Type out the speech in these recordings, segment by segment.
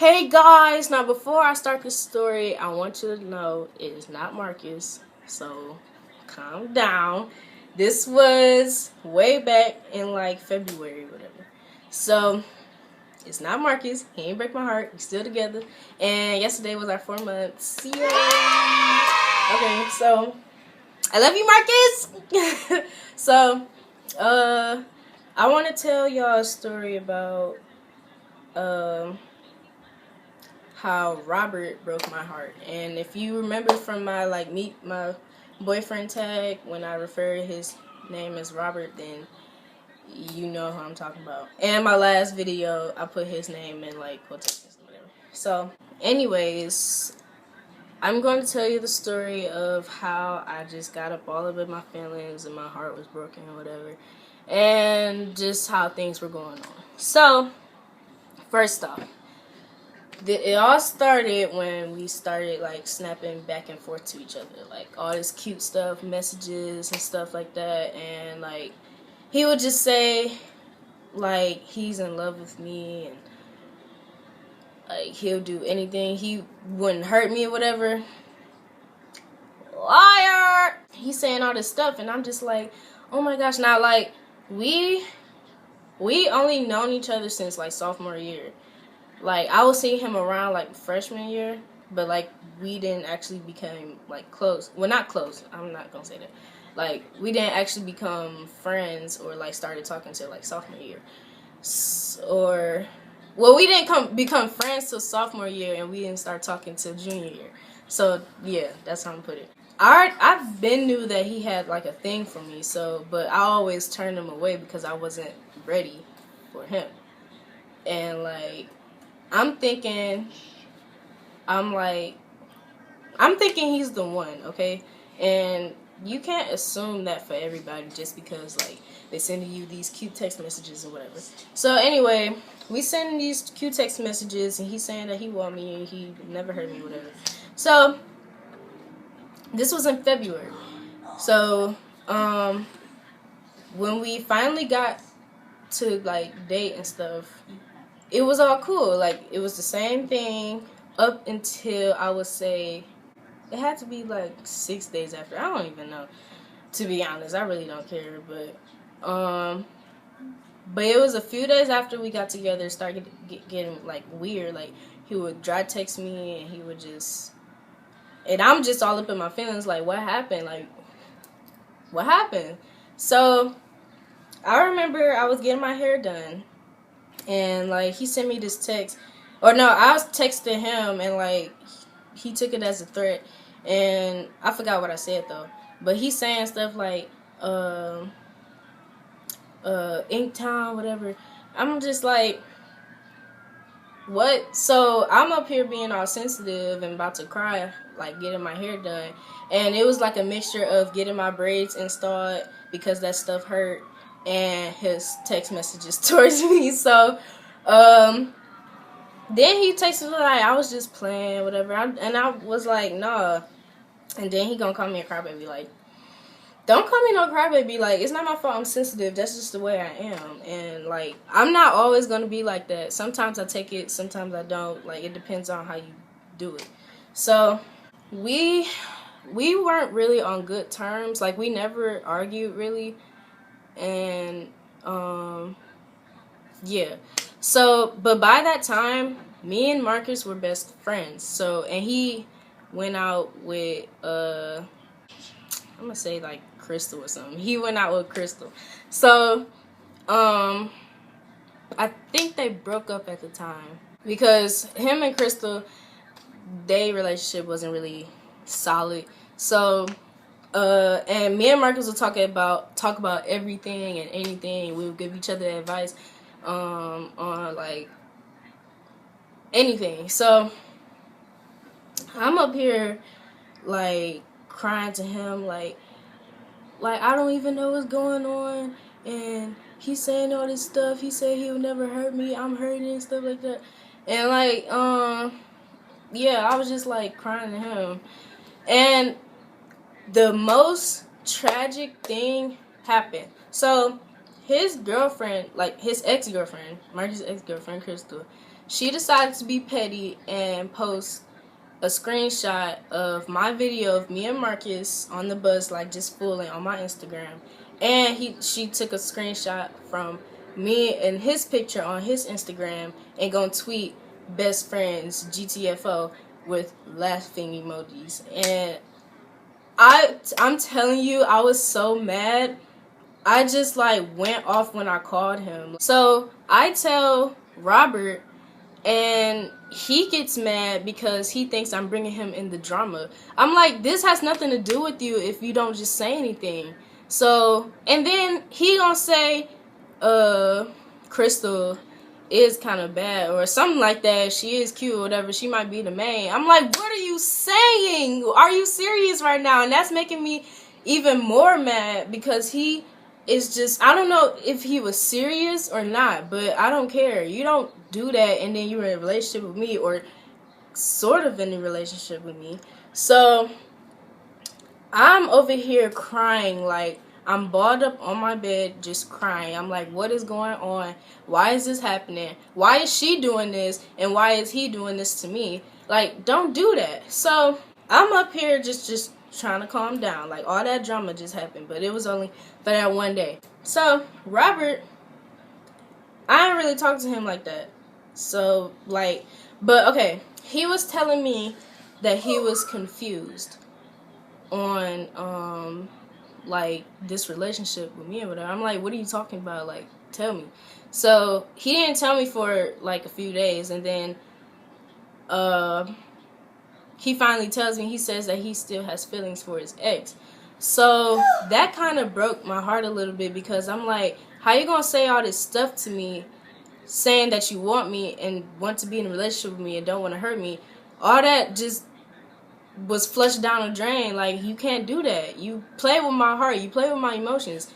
Hey guys, now before I start this story, I want you to know it is not Marcus, so calm down. This was way back in like February or whatever. So it's not Marcus, he ain't break my heart, we're still together. And yesterday was our 4 months. Yay! Okay, so I love you, Marcus! So, I want to tell y'all a story about, how Robert broke my heart. And if you remember from my meet my boyfriend tag, when I refer his name as Robert, then you know who I'm talking about. And my last video, I put his name in quotations or whatever. So anyways, I'm going to tell you the story of how I just got up all up in my feelings and my heart was broken or whatever, and just how things were going on. So first off, it all started when we started snapping back and forth to each other, all this cute stuff, messages and stuff like that. And he would just say he's in love with me, and he'll do anything, he wouldn't hurt me or whatever. Liar! He's saying all this stuff, and I'm just like, oh my gosh. Now we only known each other since sophomore year. I was seeing him around freshman year, but we didn't actually become close. Well, not close. I'm not gonna say that. We didn't actually become friends or started talking till sophomore year. We didn't become friends till sophomore year, and we didn't start talking till junior year. So yeah, that's how I'm put it. I've been knew that he had a thing for me. But I always turned him away because I wasn't ready for him. And I'm thinking he's the one, okay? And you can't assume that for everybody just because they sending you these cute text messages or whatever. So anyway, we sending these cute text messages, and he's saying that he want me and he never heard me, whatever. So this was in February. So when we finally got to date and stuff, it was all cool. It was the same thing up until I would say it had to be 6 days after. I don't even know, to be honest. I really don't care. But it was a few days after we got together, it started getting weird. He would dry text me, and he would just, and I'm just all up in my feelings. What happened? What happened? So I remember I was getting my hair done, and he sent me this text, or no, I was texting him, and he took it as a threat, and I forgot what I said though. But he's saying stuff Inktown, whatever. I'm just what? So I'm up here being all sensitive and about to cry, getting my hair done, and it was a mixture of getting my braids installed because that stuff hurt, and his text messages towards me. So then he texted me I was just playing, whatever. And I was like, nah. And then he gonna call me a crybaby. Don't call me no crybaby. It's not my fault I'm sensitive. That's just the way I am. And I'm not always gonna be like that. Sometimes I take it, sometimes I don't. It depends on how you do it. So we weren't really on good terms. We never argued really. And yeah. So, but by that time, me and Marcus were best friends. So, and he went out with I'm gonna say Crystal or something. He went out with Crystal. So I think they broke up at the time because him and Crystal, their relationship wasn't really solid. So and me and Marcus would talk about everything and anything. We would give each other advice on anything. So I'm up here crying to him I don't even know what's going on, and he's saying all this stuff. He said he'll never hurt me. I'm hurting and stuff like that. And yeah, I was just crying to him. And the most tragic thing happened. So his girlfriend, his ex-girlfriend, Marcus' ex-girlfriend, Crystal, she decided to be petty and post a screenshot of my video of me and Marcus on the bus, like just fooling on my Instagram. And she took a screenshot from me and his picture on his Instagram and gonna tweet best friends GTFO with laughing emojis. And I'm telling you, I was so mad. I just like went off when I called him. So I tell Robert, and he gets mad because he thinks I'm bringing him in the drama. I'm like, this has nothing to do with you if you don't just say anything. So, and then he gonna say, Crystal is kind of bad or something like that. She is cute or whatever. She might be the main. I'm like, what are you saying? Are you serious right now? And that's making me even more mad because he is just, I don't know if he was serious or not, but I don't care. You don't do that and then you're in a relationship with me or sort of in a relationship with me. So I'm over here crying, like I'm balled up on my bed just crying. I'm like, what is going on? Why is this happening? Why is she doing this? And why is he doing this to me? Like, don't do that. So I'm up here just trying to calm down. Like, all that drama just happened, but it was only for that one day. So Robert, I didn't really talk to him like that. So like, but okay, he was telling me that he was confused on like this relationship with me or whatever. I'm like, what are you talking about? Like, tell me. So he didn't tell me for like a few days, and then he finally tells me. He says that he still has feelings for his ex. So that kind of broke my heart a little bit because I'm like, how you gonna say all this stuff to me, saying that you want me and want to be in a relationship with me and don't want to hurt me? All that just was flushed down the drain. Like, you can't do that. You play with my heart. You play with my emotions.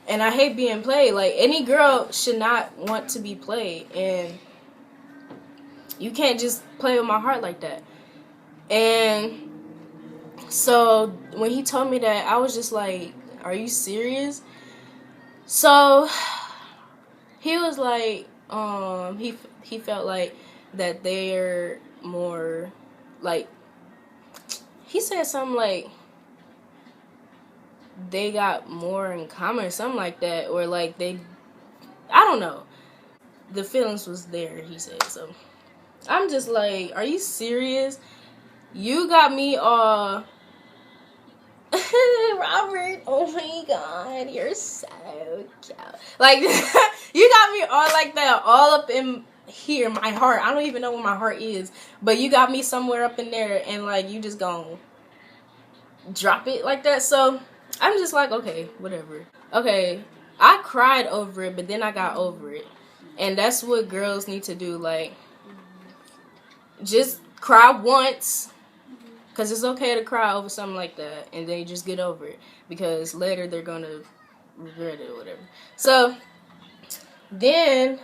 And I hate being played. Like, any girl should not want to be played. And you can't just play with my heart like that. And so when he told me that, I was just like, are you serious? So he was like, he felt like that they're more like, he said something like they got more in common or something like that, or like they, I don't know. The feelings was there, he said. So I'm just like, are you serious? You got me all Robert, oh my god, you're so cute. Like, you got me all like that, all up in here, my heart. I don't even know where my heart is, but you got me somewhere up in there, and like, you just gonna drop it like that. So I'm just like, okay, whatever. Okay, I cried over it, but then I got over it. And that's what girls need to do. Like, just cry once, because it's okay to cry over something like that, and then you just get over it, because later they're gonna regret it or whatever. So then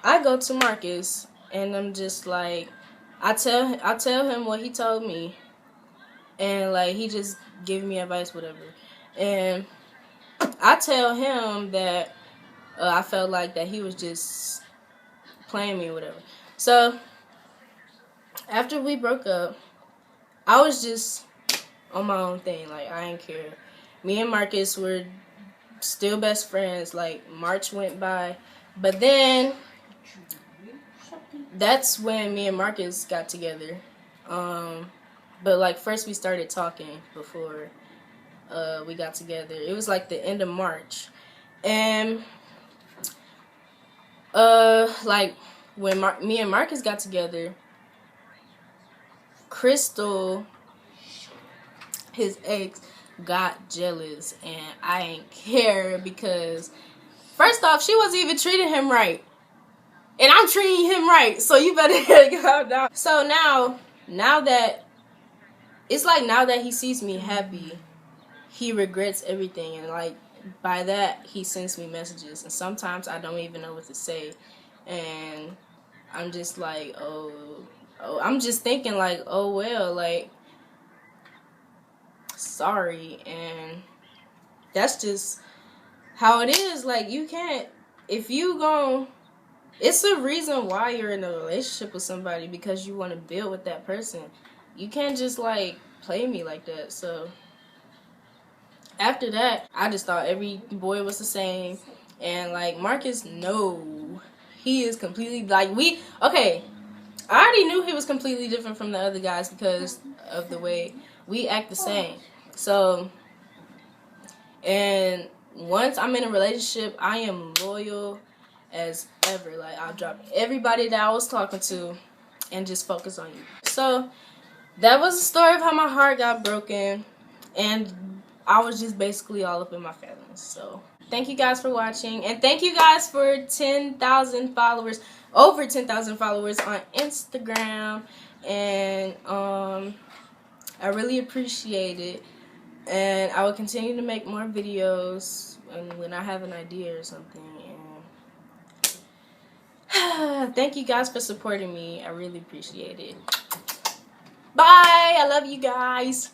I go to Marcus, and I'm just like, I tell him what he told me, and like, he just giving me advice, whatever. And I tell him that I felt like that he was just playing me or whatever. So after we broke up, I was just on my own thing. Like, I didn't care. Me and Marcus were still best friends. Like, March went by. But then, that's when me and Marcus got together. But, like, first we started talking before we got together. It was, like, the end of March. And, like, when me and Marcus got together, Crystal, his ex, got jealous, and I ain't care because first off, she wasn't even treating him right, and I'm treating him right, so you better calm down. So now that it's like, now that he sees me happy, he regrets everything, and like, by that he sends me messages, and sometimes I don't even know what to say, and I'm just like, oh I'm just thinking like, oh well, like, sorry. And that's just how it is. Like, you can't, if you gon' it's a reason why you're in a relationship with somebody, because you want to build with that person. You can't just like play me like that. So after that, I just thought every boy was the same. And like Marcus, no, he is completely like okay. I already knew he was completely different from the other guys because of the way we act the same. So, and once I'm in a relationship, I am loyal as ever. Like, I'll drop everybody that I was talking to and just focus on you. So, that was the story of how my heart got broken. And I was just basically all up in my feelings. So, thank you guys for watching. And thank you guys for 10,000 followers. Over 10,000 followers on Instagram. And I really appreciate it. And I will continue to make more videos when I have an idea or something. And thank you guys for supporting me. I really appreciate it. Bye. I love you guys.